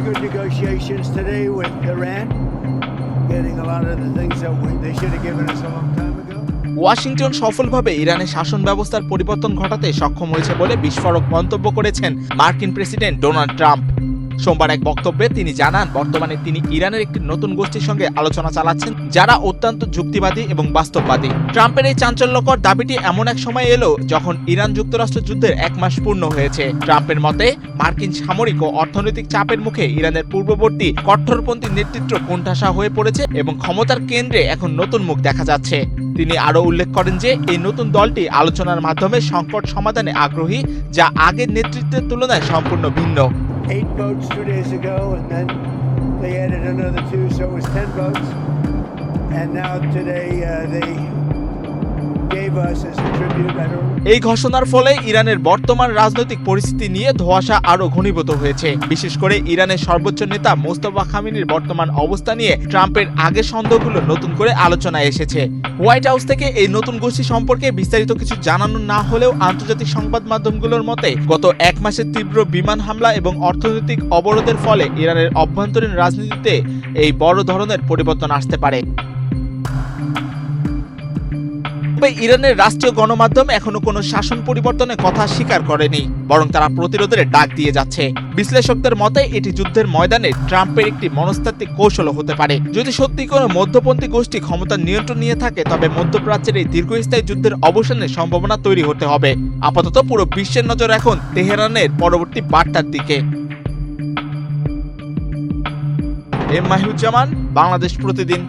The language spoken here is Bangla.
very good negotiations today with Iran, getting a lot of the things that they should have given us a long time ago. Washington সফলভাবে ইরানের শাসন ব্যবস্থার পরিবর্তন ঘটাতে সক্ষম হয়েছে বলে বিস্ফোরক মন্তব্য করেছেন মার্কিন প্রেসিডেন্ট ডোনাল্ড ট্রাম্প। সোমবার এক বক্তব্যে তিনি জানান, বর্তমানে তিনি ইরানের একটি নতুন গোষ্ঠীর সঙ্গে আলোচনা চালাচ্ছেন যারা অত্যন্ত যুক্তিবাদী এবং বাস্তববাদী। ট্রাম্পের এই চাঞ্চল্যকর দাবিটি এমন এক সময় এলো যখন ইরান যুক্তরাষ্ট্র যুদ্ধের 1 মাস পূর্ণ হয়েছে। ট্রাম্পের মতে মার্কিন সামরিক ও অর্থনৈতিক চাপের মুখে ইরানের পূর্ববর্তী কট্টরপন্থী নেতৃত্ব কোণঠাসা হয়ে পড়েছে এবং ক্ষমতার কেন্দ্রে এখন নতুন মুখ দেখা যাচ্ছে। তিনি আরও উল্লেখ করেন যে এই নতুন দলটি আলোচনার মাধ্যমে সংকট সমাধানে আগ্রহী, যা আগের নেতৃত্বের তুলনায় সম্পূর্ণ ভিন্ন। 8 votes 2 days ago, and then they added another 2, so it was 10 votes. And now today they gave us as a tribute. এই ঘোষণার ফলে ইরানের বর্তমান রাজনৈতিক পরিস্থিতি নিয়ে ধোঁয়াশা আরও ঘনীভূত হয়েছে। বিশেষ করে ইরানের সর্বোচ্চ নেতা মোস্তফা খামেনির বর্তমান অবস্থা নিয়ে ট্রাম্পের আগের সন্দেহগুলো নতুন করে আলোচনায় এসেছে। হোয়াইট হাউস থেকে এই নতুন গোষ্ঠী সম্পর্কে বিস্তারিত কিছু জানানো না হলেও আন্তর্জাতিক সংবাদ মাধ্যমগুলোর মতে গত 1 মাসের তীব্র বিমান হামলা এবং অর্থনৈতিক অবরোধের ফলে ইরানের অভ্যন্তরীণ রাজনীতিতে এই বড় ধরনের পরিবর্তন আসতে পারে। তবে ইরানের রাষ্ট্রীয় গণমাধ্যম এখনো কোনো শাসন পরিবর্তনের কথা স্বীকার করেনি, বরং তারা প্রতিরোধের ডাক দিয়ে যাচ্ছে। বিশ্লেষকদের মতে এটি যুদ্ধের ময়দানে ট্রাম্পের একটি মনস্তাত্ত্বিক কৌশলও হতে পারে। যদি সত্যি কোনো মধ্যপন্থী গোষ্ঠী ক্ষমতার নিয়ন্ত্রণ নিয়ে থাকে, তবে মধ্যপ্রাচ্যের এই দীর্ঘস্থায়ী যুদ্ধের অবসানের সম্ভাবনা তৈরি হতে হবে। আপাতত পুরো বিশ্বের নজর এখন তেহরানের পরবর্তী বার্তার দিকে। এম মাহিউজ্জামান, বাংলাদেশ প্রতিদিন।